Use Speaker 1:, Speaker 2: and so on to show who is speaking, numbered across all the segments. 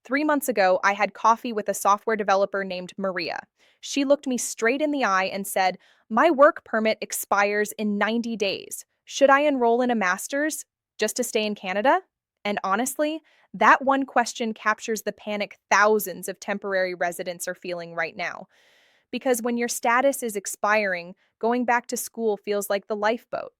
Speaker 1: 3 months ago, I had coffee with a software developer named Maria. She looked me straight in the eye and said, "My work permit expires in 90 days. Should I enroll in a master's just to stay in Canada?" And honestly, that one question captures the panic thousands of temporary residents are feeling right now. Because when your status is expiring, going back to school feels like the lifeboat.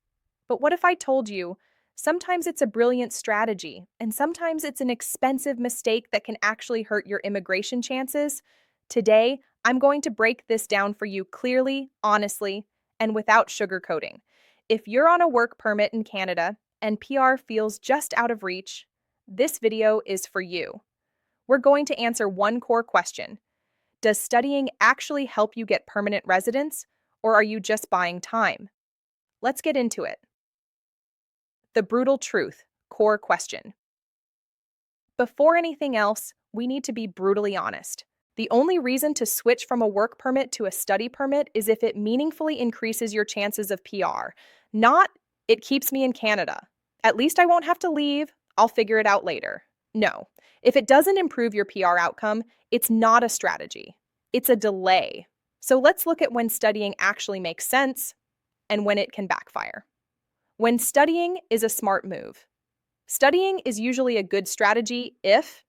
Speaker 1: But what if I told you, sometimes it's a brilliant strategy, and sometimes it's an expensive mistake that can actually hurt your immigration chances? Today, I'm going to break this down for you clearly, honestly, and without sugarcoating. If you're on a work permit in Canada and PR feels just out of reach, this video is for you. We're going to answer one core question. Does studying actually help you get permanent residence, or are you just buying time? Let's get into it. The brutal truth, core question. Before anything else, we need to be brutally honest. The only reason to switch from a work permit to a study permit is if it meaningfully increases your chances of PR, not "it keeps me in Canada. At least I won't have to leave, I'll figure it out later." No. If it doesn't improve your PR outcome, it's not a strategy. It's a delay. So let's look at when studying actually makes sense and when it can backfire. When studying is a smart move. Studying is usually a good strategy if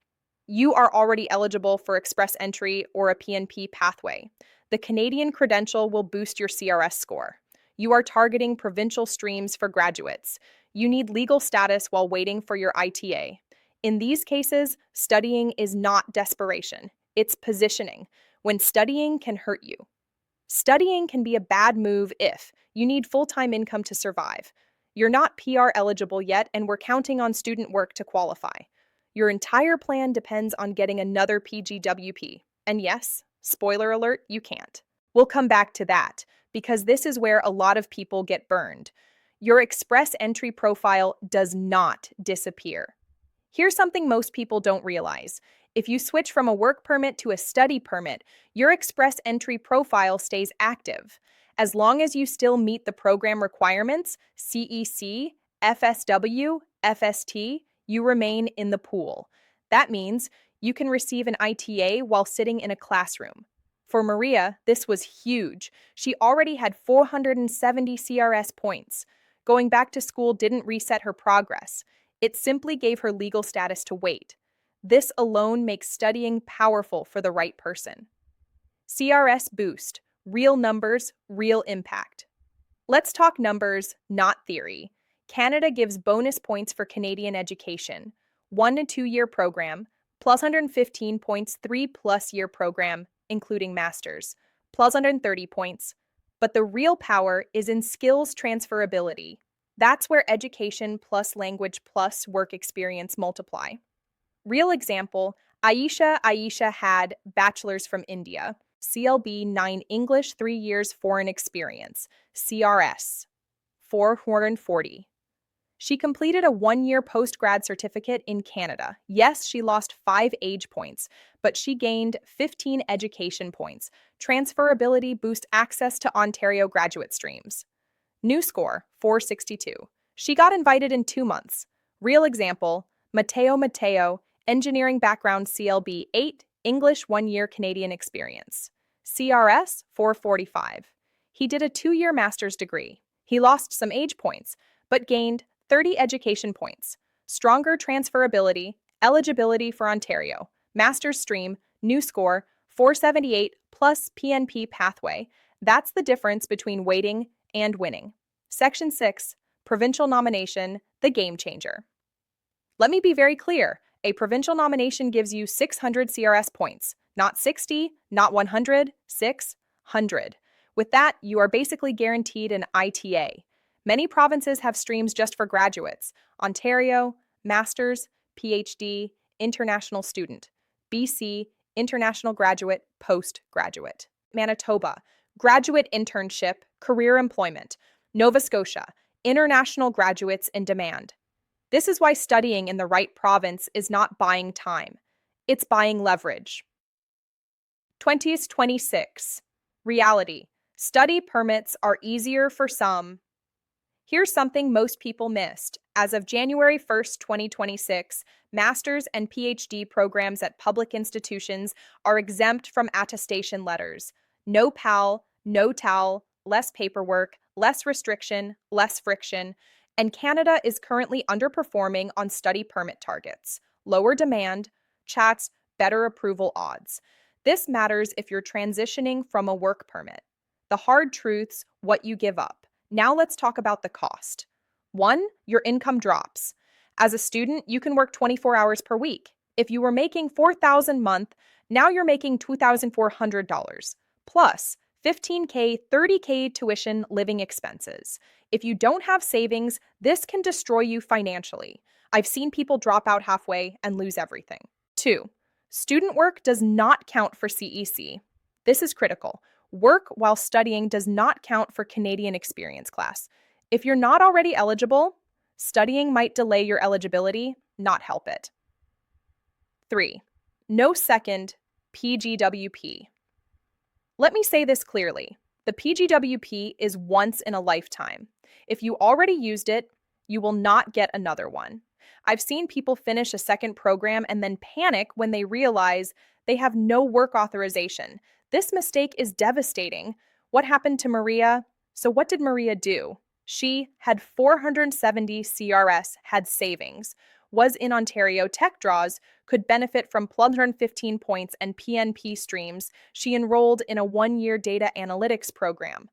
Speaker 1: you are already eligible for express entry or a PNP pathway. The Canadian credential will boost your CRS score. You are targeting provincial streams for graduates. You need legal status while waiting for your ITA. In these cases, studying is not desperation, it's positioning, when studying can hurt you. Studying can be a bad move if you need full-time income to survive. You're not PR eligible yet, and we're counting on student work to qualify. Your entire plan depends on getting another PGWP. And yes, spoiler alert, you can't. We'll come back to that, because this is where a lot of people get burned. Your express entry profile does not disappear. Here's something most people don't realize. If you switch from a work permit to a study permit, your express entry profile stays active. As long as you still meet the program requirements, CEC, FSW, FST, you remain in the pool. That means you can receive an ITA while sitting in a classroom. For Maria, this was huge. She already had 470 CRS points. Going back to school didn't reset her progress. It simply gave her legal status to wait. This alone makes studying powerful for the right person. CRS boost. Real numbers, real impact. Let's talk numbers, not theory. Canada gives bonus points for Canadian education. 1 to 2 year program, plus 115 points, 3+ year program, including masters, plus 130 points. But the real power is in skills transferability. That's where education plus language plus work experience multiply. Real example, Aisha had bachelor's from India, CLB 9 English 3 years foreign experience, CRS 440. She completed a 1-year post-grad certificate in Canada. Yes, she lost 5 age points, but she gained 15 education points. Transferability boosts access to Ontario graduate streams. New score, 462. She got invited in 2 months. Real example, Mateo, engineering background CLB 8, English 1-year Canadian experience. CRS 445. He did a 2-year master's degree. He lost some age points, but gained 30 education points. Stronger transferability, eligibility for Ontario. Master's stream, new score, 478 plus PNP pathway. That's the difference between waiting and winning. Section 6, provincial nomination, the game changer. Let me be very clear. A provincial nomination gives you 600 CRS points, not 60, not 100, 600. With that, you are basically guaranteed an ITA. Many provinces have streams just for graduates: Ontario, Masters, PhD, International Student; BC, International Graduate, Postgraduate; Manitoba, Graduate Internship, Career Employment; Nova Scotia, International Graduates in Demand. This is why studying in the right province is not buying time. It's buying leverage. 2026. Reality. Study permits are easier for some. Here's something most people missed. As of January 1st, 2026, master's and PhD programs at public institutions are exempt from attestation letters. No PAL, no TAL, less paperwork, less restriction, less friction, and Canada is currently underperforming on study permit targets. Lower demand, chats, better approval odds. This matters if you're transitioning from a work permit. The hard truths, what you give up. Now let's talk about the cost. One, your income drops. As a student, you can work 24 hours per week. If you were making $4,000 a month, now you're making $2,400 plus 15K, 30K tuition living expenses. If you don't have savings, this can destroy you financially. I've seen people drop out halfway and lose everything. Two, student work does not count for CEC. This is critical. Work while studying does not count for Canadian Experience class. If you're not already eligible, studying might delay your eligibility, not help it. 3. No second PGWP. Let me say this clearly. The PGWP is once in a lifetime. If you already used it, you will not get another one. I've seen people finish a second program and then panic when they realize they have no work authorization. This mistake is devastating. What happened to Maria? So what did Maria do? She had 470 CRS, had savings, was in Ontario Tech Draws, could benefit from plus 115 points and PNP streams. She enrolled in a one-year data analytics program.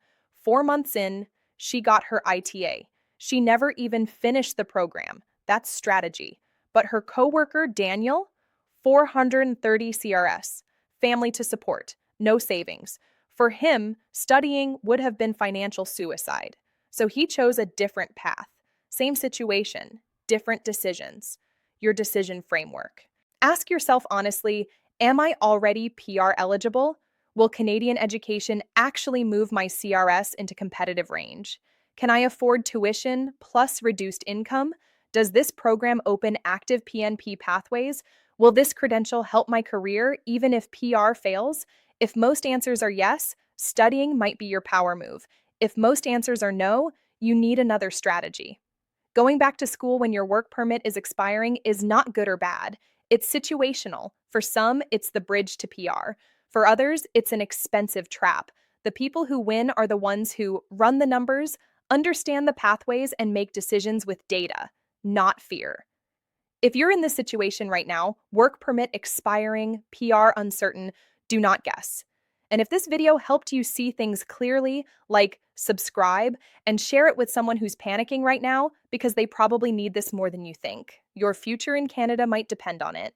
Speaker 1: 4 months in, she got her ITA. She never even finished the program. That's strategy. But her coworker, Daniel, 430 CRS, family to support, no savings. For him, studying would have been financial suicide. So he chose a different path. Same situation, different decisions. Your decision framework. Ask yourself honestly, am I already PR eligible? Will Canadian education actually move my CRS into competitive range? Can I afford tuition plus reduced income? Does this program open active PNP pathways? Will this credential help my career even if PR fails? If most answers are yes, studying might be your power move. If most answers are no, you need another strategy. Going back to school when your work permit is expiring is not good or bad. It's situational. For some, it's the bridge to PR. For others, it's an expensive trap. The people who win are the ones who run the numbers, understand the pathways, and make decisions with data, not fear. If you're in this situation right now, work permit expiring, PR uncertain, do not guess. And if this video helped you see things clearly, like subscribe and share it with someone who's panicking right now because they probably need this more than you think. Your future in Canada might depend on it.